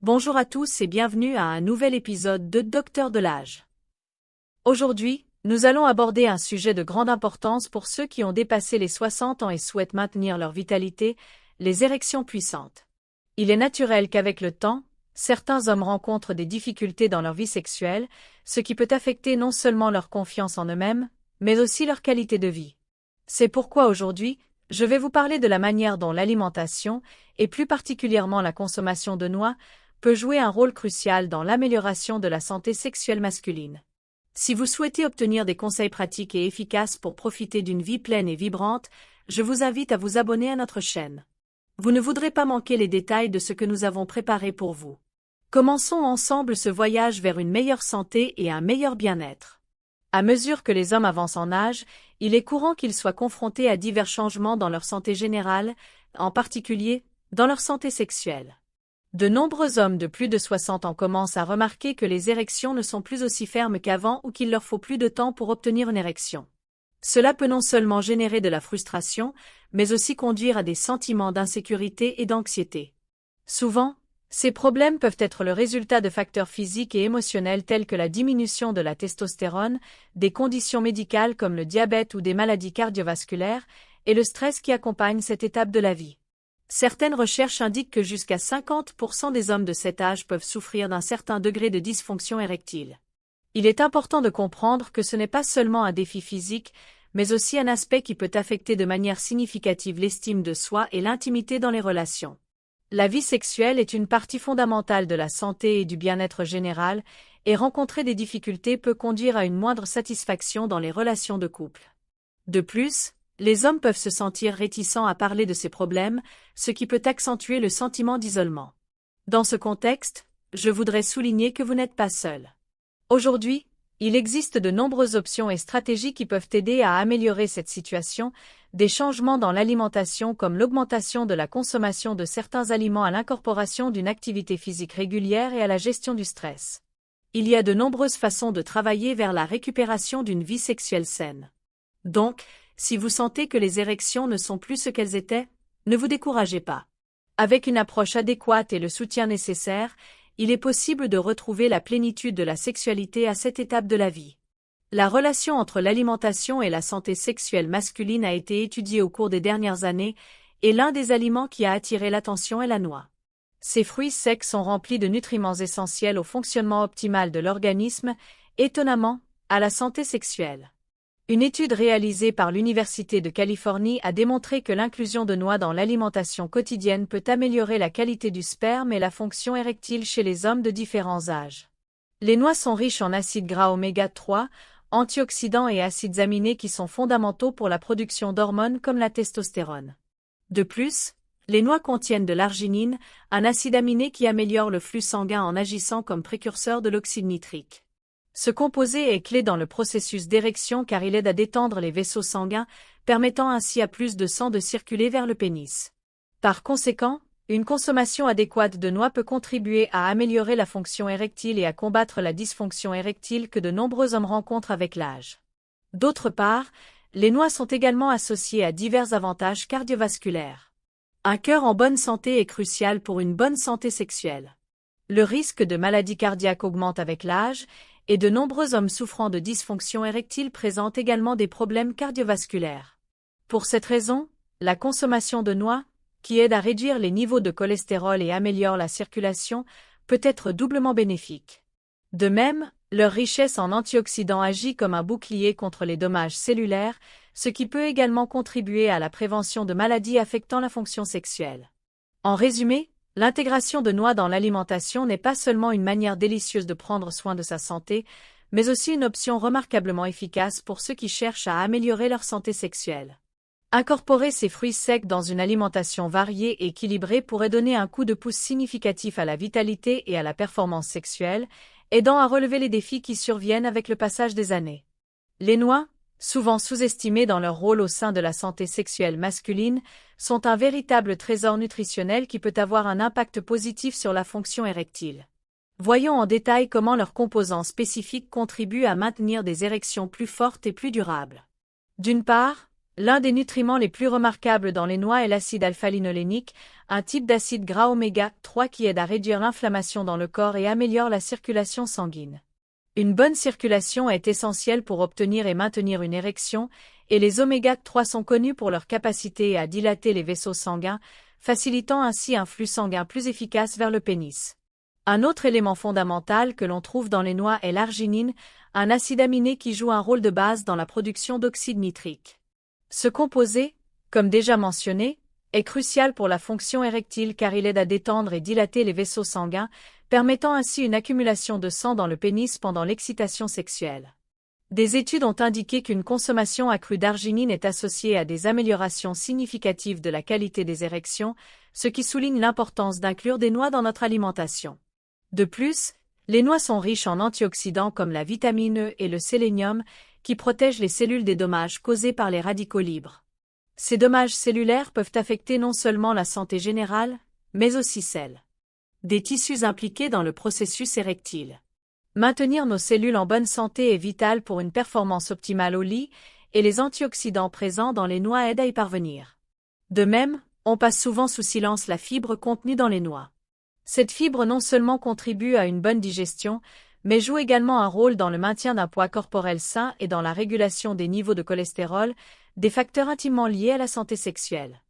Bonjour à tous et bienvenue à un nouvel épisode de Docteur de l'âge. Aujourd'hui, nous allons aborder un sujet de grande importance pour ceux qui ont dépassé les 60 ans et souhaitent maintenir leur vitalité, les érections puissantes. Il est naturel qu'avec le temps, certains hommes rencontrent des difficultés dans leur vie sexuelle, ce qui peut affecter non seulement leur confiance en eux-mêmes, mais aussi leur qualité de vie. C'est pourquoi aujourd'hui, je vais vous parler de la manière dont l'alimentation, et plus particulièrement la consommation de noix, peut jouer un rôle crucial dans l'amélioration de la santé sexuelle masculine. Si vous souhaitez obtenir des conseils pratiques et efficaces pour profiter d'une vie pleine et vibrante, je vous invite à vous abonner à notre chaîne. Vous ne voudrez pas manquer les détails de ce que nous avons préparé pour vous. Commençons ensemble ce voyage vers une meilleure santé et un meilleur bien-être. À mesure que les hommes avancent en âge, il est courant qu'ils soient confrontés à divers changements dans leur santé générale, en particulier dans leur santé sexuelle. De nombreux hommes de plus de 60 ans commencent à remarquer que les érections ne sont plus aussi fermes qu'avant ou qu'il leur faut plus de temps pour obtenir une érection. Cela peut non seulement générer de la frustration, mais aussi conduire à des sentiments d'insécurité et d'anxiété. Souvent, ces problèmes peuvent être le résultat de facteurs physiques et émotionnels tels que la diminution de la testostérone, des conditions médicales comme le diabète ou des maladies cardiovasculaires, et le stress qui accompagne cette étape de la vie. Certaines recherches indiquent que jusqu'à 50% des hommes de cet âge peuvent souffrir d'un certain degré de dysfonction érectile. Il est important de comprendre que ce n'est pas seulement un défi physique, mais aussi un aspect qui peut affecter de manière significative l'estime de soi et l'intimité dans les relations. La vie sexuelle est une partie fondamentale de la santé et du bien-être général, et rencontrer des difficultés peut conduire à une moindre satisfaction dans les relations de couple. De plus, les hommes peuvent se sentir réticents à parler de ces problèmes, ce qui peut accentuer le sentiment d'isolement. Dans ce contexte, je voudrais souligner que vous n'êtes pas seul. Aujourd'hui, il existe de nombreuses options et stratégies qui peuvent aider à améliorer cette situation, des changements dans l'alimentation comme l'augmentation de la consommation de certains aliments à l'incorporation d'une activité physique régulière et à la gestion du stress. Il y a de nombreuses façons de travailler vers la récupération d'une vie sexuelle saine. Donc, si vous sentez que les érections ne sont plus ce qu'elles étaient, ne vous découragez pas. Avec une approche adéquate et le soutien nécessaire, il est possible de retrouver la plénitude de la sexualité à cette étape de la vie. La relation entre l'alimentation et la santé sexuelle masculine a été étudiée au cours des dernières années, et l'un des aliments qui a attiré l'attention est la noix. Ces fruits secs sont remplis de nutriments essentiels au fonctionnement optimal de l'organisme, étonnamment, à la santé sexuelle. Une étude réalisée par l'Université de Californie a démontré que l'inclusion de noix dans l'alimentation quotidienne peut améliorer la qualité du sperme et la fonction érectile chez les hommes de différents âges. Les noix sont riches en acides gras oméga 3, antioxydants et acides aminés qui sont fondamentaux pour la production d'hormones comme la testostérone. De plus, les noix contiennent de l'arginine, un acide aminé qui améliore le flux sanguin en agissant comme précurseur de l'oxyde nitrique. Ce composé est clé dans le processus d'érection car il aide à détendre les vaisseaux sanguins, permettant ainsi à plus de sang de circuler vers le pénis. Par conséquent, une consommation adéquate de noix peut contribuer à améliorer la fonction érectile et à combattre la dysfonction érectile que de nombreux hommes rencontrent avec l'âge. D'autre part, les noix sont également associées à divers avantages cardiovasculaires. Un cœur en bonne santé est crucial pour une bonne santé sexuelle. Le risque de maladie cardiaque augmente avec l'âge, et de nombreux hommes souffrant de dysfonction érectile présentent également des problèmes cardiovasculaires. Pour cette raison, la consommation de noix, qui aide à réduire les niveaux de cholestérol et améliore la circulation, peut être doublement bénéfique. De même, leur richesse en antioxydants agit comme un bouclier contre les dommages cellulaires, ce qui peut également contribuer à la prévention de maladies affectant la fonction sexuelle. En résumé, l'intégration de noix dans l'alimentation n'est pas seulement une manière délicieuse de prendre soin de sa santé, mais aussi une option remarquablement efficace pour ceux qui cherchent à améliorer leur santé sexuelle. Incorporer ces fruits secs dans une alimentation variée et équilibrée pourrait donner un coup de pouce significatif à la vitalité et à la performance sexuelle, aidant à relever les défis qui surviennent avec le passage des années. Les noix, souvent sous-estimées dans leur rôle au sein de la santé sexuelle masculine, sont un véritable trésor nutritionnel qui peut avoir un impact positif sur la fonction érectile. Voyons en détail comment leurs composants spécifiques contribuent à maintenir des érections plus fortes et plus durables. D'une part, L'un des nutriments les plus remarquables dans les noix est l'acide alpha-linolénique, un type d'acide gras oméga 3 qui aide à réduire l'inflammation dans le corps et améliore la circulation sanguine. Une bonne circulation est essentielle pour obtenir et maintenir une érection, et les oméga 3 sont connus pour leur capacité à dilater les vaisseaux sanguins, facilitant ainsi un flux sanguin plus efficace vers le pénis. Un autre élément fondamental que l'on trouve dans les noix est l'arginine, un acide aminé qui joue un rôle de base dans la production d'oxyde nitrique. Ce composé, comme déjà mentionné, est crucial pour la fonction érectile car il aide à détendre et dilater les vaisseaux sanguins, permettant ainsi une accumulation de sang dans le pénis pendant l'excitation sexuelle. Des études ont indiqué qu'une consommation accrue d'arginine est associée à des améliorations significatives de la qualité des érections, ce qui souligne l'importance d'inclure des noix dans notre alimentation. De plus, les noix sont riches en antioxydants comme la vitamine E et le sélénium, qui protègent les cellules des dommages causés par les radicaux libres. Ces dommages cellulaires peuvent affecter non seulement la santé générale, mais aussi celle des tissus impliqués dans le processus érectile. Maintenir nos cellules en bonne santé est vital pour une performance optimale au lit, et les antioxydants présents dans les noix aident à y parvenir. De même, on passe souvent sous silence la fibre contenue dans les noix. Cette fibre non seulement contribue à une bonne digestion, mais joue également un rôle dans le maintien d'un poids corporel sain et dans la régulation des niveaux de cholestérol, des facteurs intimement liés à la santé sexuelle.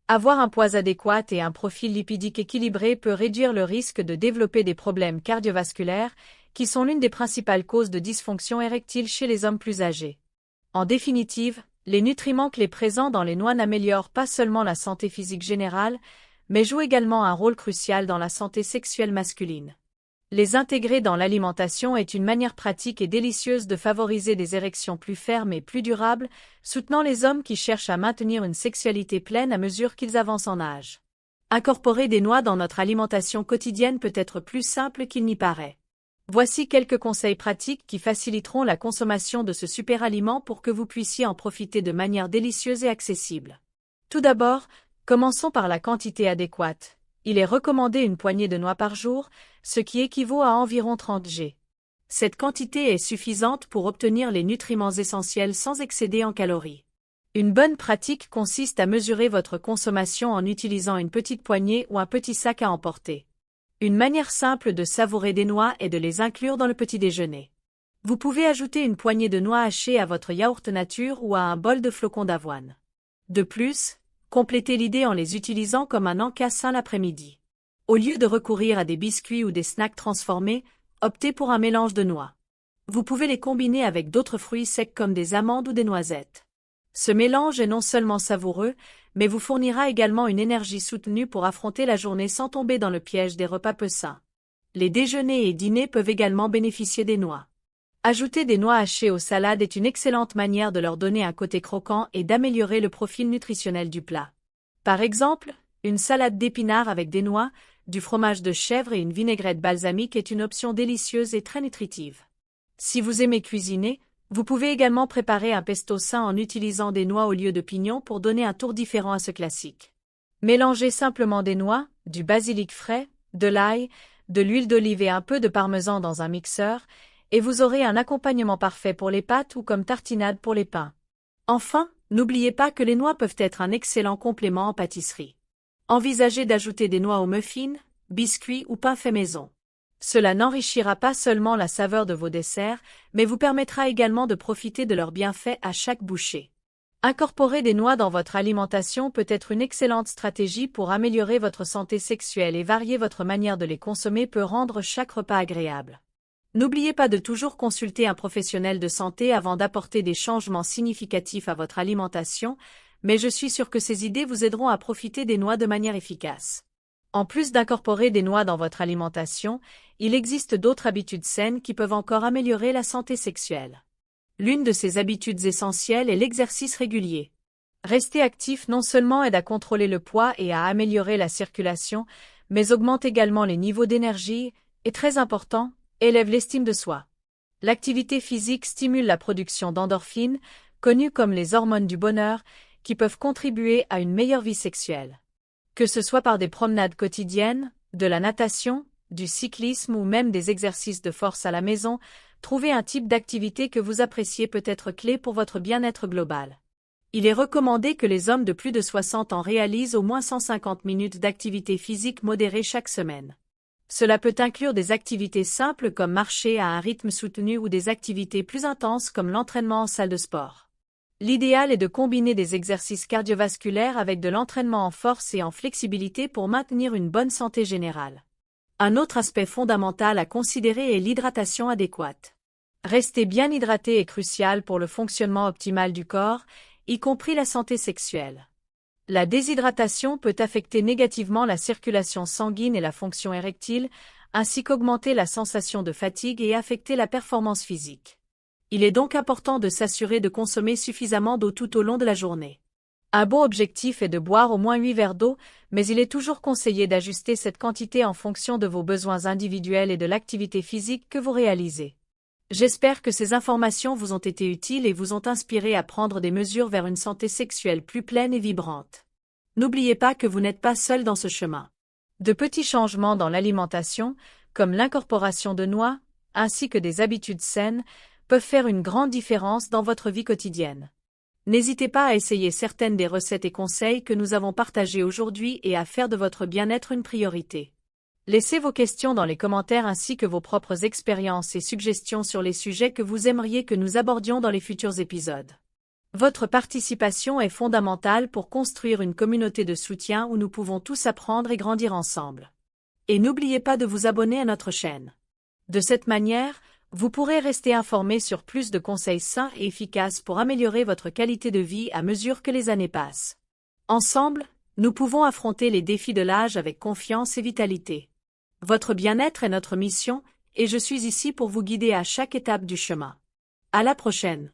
Avoir un poids adéquat et un profil lipidique équilibré peut réduire le risque de développer des problèmes cardiovasculaires, qui sont l'une des principales causes de dysfonction érectile chez les hommes plus âgés. En définitive, les nutriments clés présents dans les noix n'améliorent pas seulement la santé physique générale, mais jouent également un rôle crucial dans la santé sexuelle masculine. Les intégrer dans l'alimentation est une manière pratique et délicieuse de favoriser des érections plus fermes et plus durables, soutenant les hommes qui cherchent à maintenir une sexualité pleine à mesure qu'ils avancent en âge. Incorporer des noix dans notre alimentation quotidienne peut être plus simple qu'il n'y paraît. Voici quelques conseils pratiques qui faciliteront la consommation de ce super aliment pour que vous puissiez en profiter de manière délicieuse et accessible. Tout d'abord, commençons par la quantité adéquate. Il est recommandé une poignée de noix par jour, ce qui équivaut à environ 30 g. Cette quantité est suffisante pour obtenir les nutriments essentiels sans excéder en calories. Une bonne pratique consiste à mesurer votre consommation en utilisant une petite poignée ou un petit sac à emporter. Une manière simple de savourer des noix est de les inclure dans le petit déjeuner. Vous pouvez ajouter une poignée de noix hachées à votre yaourt nature ou à un bol de flocons d'avoine. De plus, complétez l'idée en les utilisant comme un encas sain l'après-midi. Au lieu de recourir à des biscuits ou des snacks transformés, optez pour un mélange de noix. Vous pouvez les combiner avec d'autres fruits secs comme des amandes ou des noisettes. Ce mélange est non seulement savoureux, mais vous fournira également une énergie soutenue pour affronter la journée sans tomber dans le piège des repas peu sains. Les déjeuners et dîners peuvent également bénéficier des noix. Ajouter des noix hachées aux salades est une excellente manière de leur donner un côté croquant et d'améliorer le profil nutritionnel du plat. Par exemple, une salade d'épinards avec des noix, du fromage de chèvre et une vinaigrette balsamique est une option délicieuse et très nutritive. Si vous aimez cuisiner, vous pouvez également préparer un pesto sain en utilisant des noix au lieu de pignons pour donner un tour différent à ce classique. Mélangez simplement des noix, du basilic frais, de l'ail, de l'huile d'olive et un peu de parmesan dans un mixeur, et vous aurez un accompagnement parfait pour les pâtes ou comme tartinade pour les pains. Enfin, n'oubliez pas que les noix peuvent être un excellent complément en pâtisserie. Envisagez d'ajouter des noix aux muffins, biscuits ou pains faits maison. Cela n'enrichira pas seulement la saveur de vos desserts, mais vous permettra également de profiter de leurs bienfaits à chaque bouchée. Incorporer des noix dans votre alimentation peut être une excellente stratégie pour améliorer votre santé sexuelle et varier votre manière de les consommer peut rendre chaque repas agréable. N'oubliez pas de toujours consulter un professionnel de santé avant d'apporter des changements significatifs à votre alimentation, mais je suis sûre que ces idées vous aideront à profiter des noix de manière efficace. En plus d'incorporer des noix dans votre alimentation, il existe d'autres habitudes saines qui peuvent encore améliorer la santé sexuelle. L'une de ces habitudes essentielles est l'exercice régulier. Rester actif non seulement aide à contrôler le poids et à améliorer la circulation, mais augmente également les niveaux d'énergie et, très important, élève l'estime de soi. L'activité physique stimule la production d'endorphines, connues comme les hormones du bonheur, qui peuvent contribuer à une meilleure vie sexuelle. Que ce soit par des promenades quotidiennes, de la natation, du cyclisme ou même des exercices de force à la maison, trouver un type d'activité que vous appréciez peut être clé pour votre bien-être global. Il est recommandé que les hommes de plus de 60 ans réalisent au moins 150 minutes d'activité physique modérée chaque semaine. Cela peut inclure des activités simples comme marcher à un rythme soutenu ou des activités plus intenses comme l'entraînement en salle de sport. L'idéal est de combiner des exercices cardiovasculaires avec de l'entraînement en force et en flexibilité pour maintenir une bonne santé générale. Un autre aspect fondamental à considérer est l'hydratation adéquate. Rester bien hydraté est crucial pour le fonctionnement optimal du corps, y compris la santé sexuelle. La déshydratation peut affecter négativement la circulation sanguine et la fonction érectile, ainsi qu'augmenter la sensation de fatigue et affecter la performance physique. Il est donc important de s'assurer de consommer suffisamment d'eau tout au long de la journée. Un bon objectif est de boire au moins 8 verres d'eau, mais il est toujours conseillé d'ajuster cette quantité en fonction de vos besoins individuels et de l'activité physique que vous réalisez. J'espère que ces informations vous ont été utiles et vous ont inspiré à prendre des mesures vers une santé sexuelle plus pleine et vibrante. N'oubliez pas que vous n'êtes pas seul dans ce chemin. De petits changements dans l'alimentation, comme l'incorporation de noix, ainsi que des habitudes saines, peuvent faire une grande différence dans votre vie quotidienne. N'hésitez pas à essayer certaines des recettes et conseils que nous avons partagés aujourd'hui et à faire de votre bien-être une priorité. Laissez vos questions dans les commentaires ainsi que vos propres expériences et suggestions sur les sujets que vous aimeriez que nous abordions dans les futurs épisodes. Votre participation est fondamentale pour construire une communauté de soutien où nous pouvons tous apprendre et grandir ensemble. Et n'oubliez pas de vous abonner à notre chaîne. De cette manière, vous pourrez rester informé sur plus de conseils sains et efficaces pour améliorer votre qualité de vie à mesure que les années passent. Ensemble, nous pouvons affronter les défis de l'âge avec confiance et vitalité. Votre bien-être est notre mission, et je suis ici pour vous guider à chaque étape du chemin. À la prochaine.